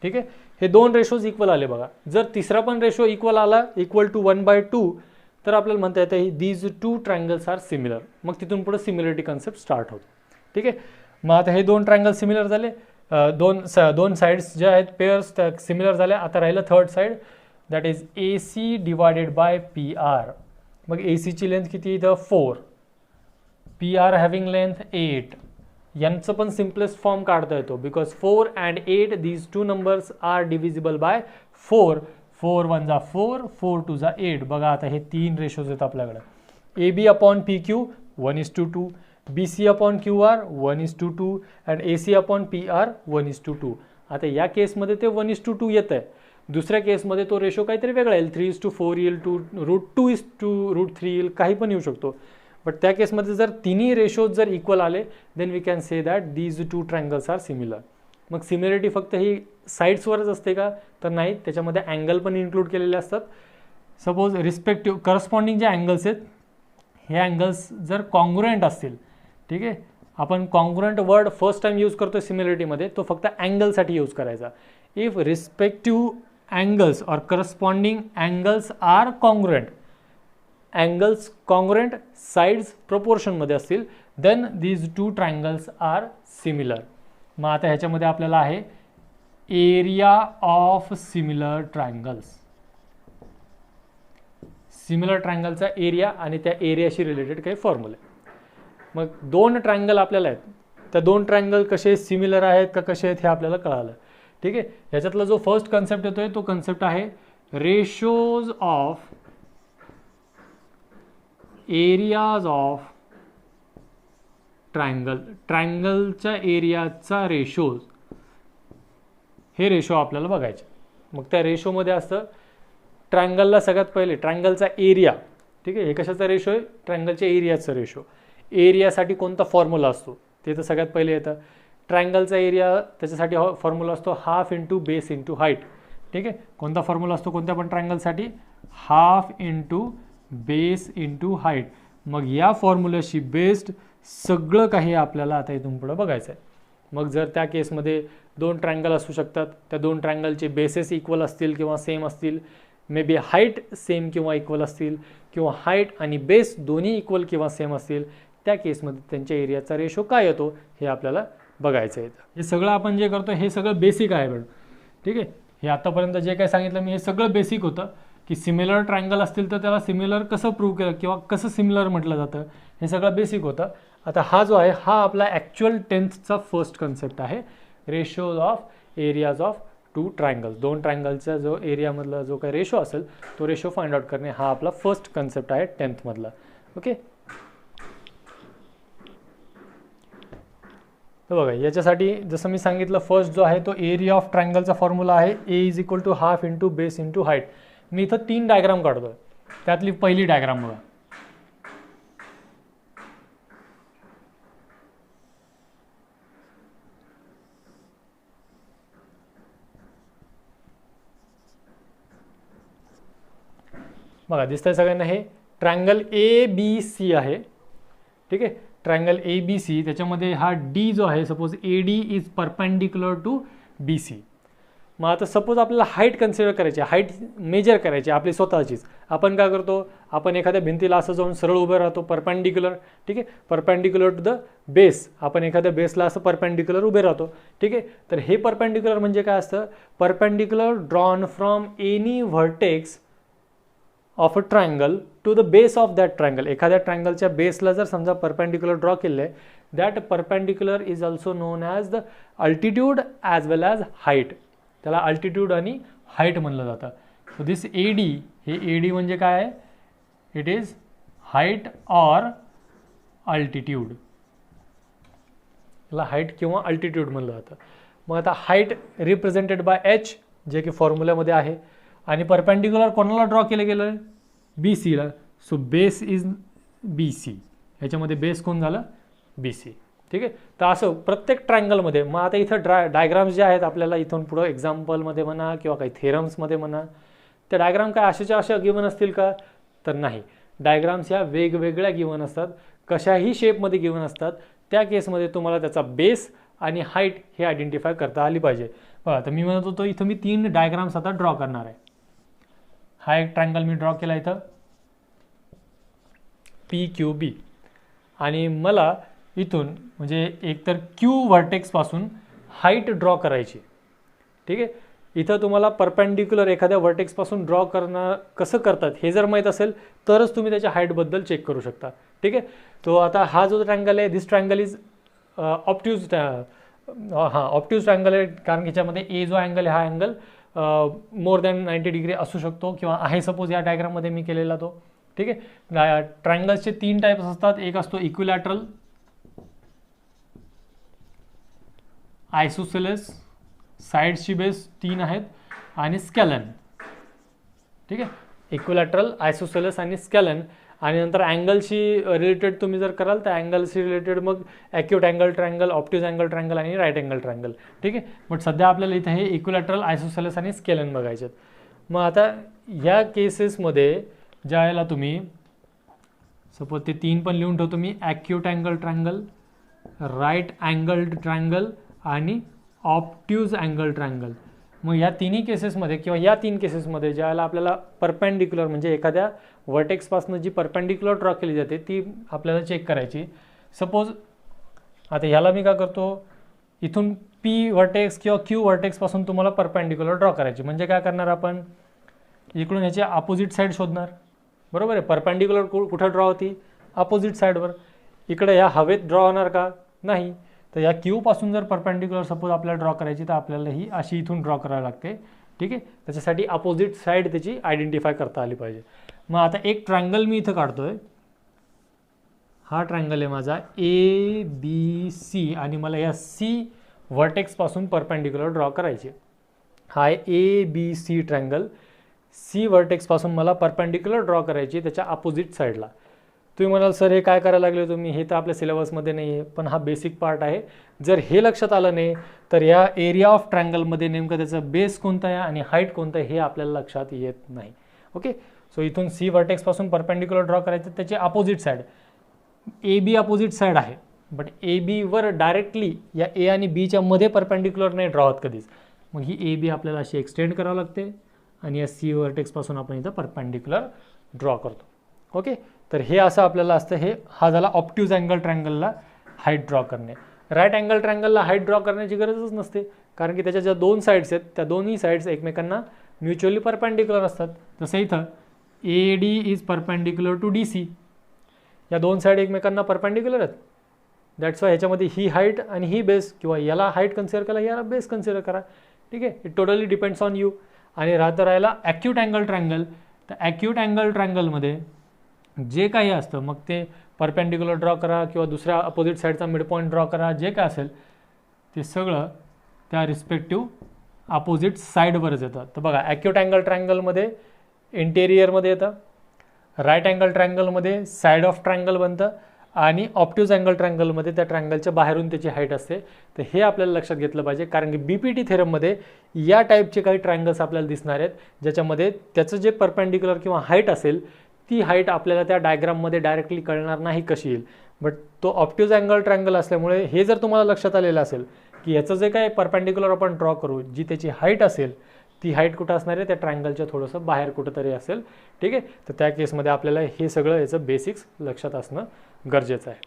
ठीक आहे. हे दोन रेशोज इक्वल आले बघा. जर तिसरा पण रेशो इक्वल आला इक्वल टू 1/2 तर आपल्याला म्हणता येतं these two triangles are similar. मग तिथून पुढे सिमिलरिटी कन्सेप्ट स्टार्ट होतो. ठीक आहे. मग आता हे दोन ट्रायंगल सिमिलर झाले, दोन साइड्स ज्या आहेत पेअर्स त्या सिमिलर झाल्या. आता राहिलं third side, that is AC divided by PR. मग ACची लेंथ किती इथं 4, PR हॅव्हिंग लेंथ 8. यांचं पण सिम्पलेस्ट फॉर्म काढता येतो because 4 and 8 these two numbers are divisible by 4. 4 1 जा 4, 4 2 जा 8. बघा आता हे तीन रेशोज आहेत आपल्याकडे. AB upon PQ 1:2, BC upon QR 1:2 and AC upon PR 1:2. आता या केसमध्ये ते 1:2 येत आहे. दुसऱ्या केसमध्ये तो रेशो काहीतरी वेगळा येईल, 3:4 येईल, √2:√3 येईल, काही पण येऊ शकतो. बट त्या केसमध्ये जर तिन्ही रेशोज जर इक्वल आले then we can say that these two triangles are similar. मग सिमिलरिटी फक्त ही साईड्सवरच असते का, तर नाही, त्याच्यामध्ये अँगल पण इन्क्लूड केलेले असतात. सपोज रिस्पेक्टिव्ह करस्पॉन्डिंग जे अँगल्स आहेत हे अँगल्स जर कॉन्ग्रुएंट असतील, ठीक आहे, आपण congruent word first time use करतो सिमिलरिटीमध्ये, तो फक्त अँगलसाठी यूज करायचा. इफ रिस्पेक्टिव्ह अँगल्स और corresponding angles are congruent, angles congruent, sides प्रपोर्शनमध्ये असतील, then these two triangles are similar. मग आता ह्याच्यामध्ये आपल्याला आहे area of similar triangles. Similar ट्रायंगलचा एरिया आणि त्या एरियाशी रिलेटेड काही फॉर्म्युले. मग दोन ट्रायंगल आपल्याला आहेत, त्या दोन ट्रायंगल कसे सिमिलर आहेत का कसे आहेत हे आपल्याला कळालं. ठीक आहे. ह्याच्यातला जो फर्स्ट कन्सेप्ट येतोय तो कन्सेप्ट आहे ratios of areas of triangle. ट्रायंगलच्या एरियाचा रेशोज, हे रेशो आपल्याला बघायचे. मग त्या रेशोमध्ये असतं ट्रायंगलला सगळ्यात पहिले ट्रायंगलचा एरिया. ठीक आहे. हे कशाचा रेशो आहे, ट्रायंगलच्या एरियाचा रेशो. एरियासाठी कोणता फॉर्म्युला असतो ते तर सगळ्यात पहिले येतं. ट्रायंगलचा एरिया त्याच्यासाठी फॉर्म्युला असतो half into base into height. ठीक आहे. कोणता फॉर्म्युला असतो कोणत्या पण ट्रायंगलसाठी, half into base into height. मग या फॉर्म्युलाशी बेस्ड सगळं काही आपल्याला आता इथून पुढं बघायचं आहे. मग जर त्या केसमध्ये दोन ट्रायंगल असू शकतात, त्या दोन ट्रायंगलचे बेसेस इक्वल असतील किंवा सेम असतील, मे बी हाईट सेम किंवा इक्वल असतील, किंवा हाईट आणि बेस दोन्ही इक्वल किंवा सेम असतील, त्या केसमध्ये त्यांच्या एरियाचा रेशो काय येतो हे आपल्याला बघायचं आहे. हे सगळं आपण जे करतो हे सगळं बेसिक आहे मॅडम. ठीक आहे. हे आतापर्यंत जे काही सांगितलं मी हे सगळं बेसिक होतं की सिमिलर ट्रायंगल असतील तर त्याला सिमिलर कसं प्रूव्ह केलं किंवा कसं सिमिलर म्हटलं जातं, हे सगळं बेसिक होतं. आता हा जो आहे हा आपला ॲक्च्युअल 10thचा फर्स्ट कन्सेप्ट आहे, ratios of areas of two triangles. दोन ट्रायंगलचा जो एरियामधला जो काही रेशो असेल तो रेशो फाइंड आउट करणे हा आपला फर्स्ट कन्सेप्ट आहे 10th मधला. ओके. तर बघा याच्यासाठी जसं मी सांगितलं फर्स्ट जो आहे तो एरिया ऑफ ट्रायंगलचा फॉर्म्युला आहे A is equal to half into base into height. मी इथं 3 डायग्राम काढतोय, त्यातली पहिली डायग्राम बघा. बघा दिसतंय सगळ्यांना, हे ट्रायंगल ABC आहे. ठीक आहे. ट्रायंगल ABC त्याच्यामध्ये हा D जो आहे suppose AD is perpendicular to BC. मग आता सपोज आपल्याला हाईट कन्सिडर करायची, हाईट मेजर करायची आपली स्वतःचीच. आपण काय करतो, आपण एखाद्या भिंतीला असं जाऊन सरळ उभं राहतो परपेंडिक्युलर. ठीक आहे. परपेंडिक्युलर टू द बेस, आपण एखाद्या बेसला असं परपेंडिक्युलर उभे राहतो. ठीक आहे. तर हे परपेंडिक्युलर म्हणजे काय असतं, perpendicular drawn from any vertex of a triangle to the base of that triangle. एखाद्या ट्रायंगलच्या बेसला जर समजा परपेंडिक्युलर ड्रॉ केलं आहे, that perpendicular is also known as the altitude as well as height. त्याला अल्टिट्यूड आणि हाईट म्हणलं जातं. सो दिस AD, हे AD म्हणजे काय आहे? It is height or altitude. याला हाईट किंवा अल्टिट्यूड म्हणलं जातं. मग आता हाईट रिप्रेझेंटेड बाय H, जे की फॉर्म्युल्यामध्ये आहे, आणि परपेंडिक्युलर कोणाला ड्रॉ केलं गेलं आहे? BCला. So base is BC. ह्याच्यामध्ये बेस कोण झालं? BC. ठीक आहे. तर असं प्रत्येक ट्रायंगलमध्ये. मग आता इथं डायग्राम्स जे आहेत आपल्याला इथून पुढं एक्झाम्पलमध्ये म्हणा किंवा काही थेरम्समध्ये म्हणा, त्या डायग्राम काय अशाच्या अशा गिवन असतील का? तर नाही. डायग्राम्स ह्या वेगवेगळ्या गिवन असतात, कशाही शेपमध्ये गिवन असतात. त्या केसमध्ये तुम्हाला त्याचा बेस आणि हाईट हे आयडेंटिफाय करता आली पाहिजे. बघा, तर मी म्हणत होतो इथं मी 3 डायग्राम्स आता ड्रॉ करणार आहे. हा एक ट्रायंगल मी ड्रॉ केला इथं PQB, आणि मला इथून म्हणजे एकतर Q व्हर्टेक्सपासून हाईट ड्रॉ करायची. ठीक आहे. इथं तुम्हाला परपेंडिक्युलर एखाद्या व्हर्टेक्सपासून ड्रॉ करणं कसं करतात हे जर माहीत असेल तरच तुम्ही त्याच्या हाईटबद्दल चेक करू शकता. ठीक आहे. तो आता हा जो ट्रायंगल आहे, this triangle is obtuse. Obtuse triangle आहे, कारण ह्याच्यामध्ये ए जो अँगल आहे हा अँगल मोर दॅन 90 डिग्री असू शकतो किंवा आहे सपोज या डायग्राममध्ये मी केलेला तो. ठीक आहे. ट्रायंगल्सचे 3 टाईप्स असतात. एक असतो इक्विलॅटरल, आयसोसेलेस, साईड्सची बेस 3 आहेत, आणि स्कॅलन. ठीक आहे. इक्विलॅटरल, आयसोसेलेस आणि स्कॅलन. आणि नंतर अँगलशी रिलेटेड तुम्ही जर कराल तर अँगलशी रिलेटेड मग acute angle triangle, obtuse angle triangle आणि राईट अँगल ट्रायंगल. ठीक आहे. बट सध्या आपल्याला इथे हे इक्विलॅटरल, आयसोसेलेस आणि स्कॅलन बघायचे आहेत. मग आता ह्या केसेसमध्ये ज्या वेळेला तुम्ही सपोज ते 3 पण लिहून ठेवतो मी, acute angle triangle, right angle triangle आणि ऑप्ट्यूज अँगल ट्रायंगल. मग या तिन्ही केसेसमध्ये किंवा या 3 केसेसमध्ये ज्यावेळेला आपल्याला परपेंडिक्युलर म्हणजे एखाद्या व्हर्टेक्सपासून जी परपेंडिक्युलर ड्रॉ केली जाते ती आपल्याला चेक करायची. सपोज आता ह्याला मी काय करतो, इथून P व्हर्टेक्स किंवा Q व्हर्टेक्सपासून तुम्हाला परपेंडिक्युलर ड्रॉ करायची. म्हणजे काय करणार आपण, इकडून ह्याची अपोजिट साईड शोधणार. बरोबर आहे. परपेंडिक्युलर कुठं ड्रॉ होती? अपोजिट साईडवर. इकडे ह्या हवेत ड्रॉ होणार का? नाही. तर या Q पासून जर परपेंडिक्युलर सपोज आपल्याला ड्रॉ करायची तर आपल्याला ही अशी इथून ड्रॉ करावी लागते. ठीक आहे. त्याच्यासाठी अपोजिट साईड त्याची आयडेंटिफाय करता आली पाहिजे. मग आता एक ट्रायंगल मी इथं काढतोय. हा ट्रायंगल आहे माझा ABC, आणि मला या C व्हर्टेक्सपासून परपेंडिक्युलर ड्रॉ करायची. हा आहे ABC ट्रायंगल. C व्हर्टेक्सपासून मला परपेंडिक्युलर ड्रॉ करायची त्याच्या अपोजिट साईडला. तुम्ही म्हणाल सर हे काय करायला लागले तुम्ही, हे तर आपल्या सिलेबसमध्ये नाही आहे. पण हा बेसिक पार्ट आहे. जर हे लक्षात आलं नाही तर या एरिया ऑफ ट्रायंगलमध्ये नेमकं त्याचं बेस कोणता आहे आणि हाईट कोणतं आहे हे आपल्याला लक्षात येत नाही. ओके. सो इथून C व्हर्टेक्सपासून परपेंडिक्युलर ड्रॉ करायचं, त्याची opposite side AB opposite side आहे. बट AB वर डायरेक्टली या A आणि Bच्या मध्ये परपेंडिक्युलर नाही ड्रॉ होत कधीच. मग ही AB आपल्याला अशी एक्सटेंड करावं लागते आणि या C व्हर्टेक्सपासून आपण इथं परपेंडिक्युलर ड्रॉ करतो. ओके. तर हे असं आपल्याला असतं. हा झाला ऑप्ट्यूज अँगल ट्रायंगलला हाईट ड्रॉ करणे. राईट अँगल ट्रायंगलला हाईट ड्रॉ करण्याची गरजच नसते, कारण की त्याच्या ज्या 2 साईड्स आहेत त्या दोन्ही साईड्स एकमेकांना म्युच्युअली परपेंडिक्युलर असतात. जसं इथं AD is perpendicular to DC. या 2 साईड एकमेकांना परपेंडिक्युलर आहेत. दॅट्स वाय ह्याच्यामध्ये ही हाईट आणि ही बेस, किंवा याला हाईट कन्सिडर करा, याला बेस कन्सिडर करा. ठीक आहे. It totally depends on you. आणि राहायला ॲक्यूट अँगल ट्रायंगल. तर ॲक्यूट अँगल ट्रायंगलमध्ये जे काही असतं, मग ते परपेंडिक्युलर ड्रॉ करा किंवा दुसऱ्या अपोजिट साईडचा मिड पॉईंट ड्रॉ करा, जे काय असेल ते सगळं त्या रिस्पेक्टिव्ह अपोजिट साईडवरच येतं. तर बघा, ॲक्यूट अँगल ट्रायंगलमध्ये इंटेरियरमध्ये येतं, राईट अँगल ट्रायंगलमध्ये साईड ऑफ ट्रायंगल बनतं, आणि ऑप्ट्यूज अँगल ट्रायंगलमध्ये त्या ट्रायंगलच्या बाहेरून त्याची हाईट असते. तर हे आपल्याला लक्षात घेतलं पाहिजे, कारण की BPT थेरममध्ये या टाईपचे काही ट्रायंगल्स आपल्याला दिसणार आहेत ज्याच्यामध्ये त्याचं जे परपेंडिक्युलर किंवा हाईट असेल ती हाईट आपल्याला त्या डायग्राममध्ये डायरेक्टली कळणार नाही कशी येईल. बट तो ऑप्ट्यूज अँगल ट्रायंगल असल्यामुळे हे जर तुम्हाला लक्षात आलेलं असेल की ह्याचं जे काय परपेंडिक्युलर आपण ड्रॉ करू, जी त्याची हाईट असेल ती हाईट कुठं असणार आहे, त्या ट्रायंगलच्या थोडंसं बाहेर कुठंतरी असेल. ठीक आहे. तर त्या केसमध्ये आपल्याला हे सगळं याचं बेसिक्स लक्षात असणं गरजेचं आहे.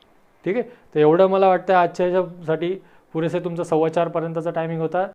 ठीक आहे. तर एवढं मला वाटतं आजच्या ह्याच्यासाठी पुरेसे. तुमचं 4:15 पर्यंतचा टायमिंग होता.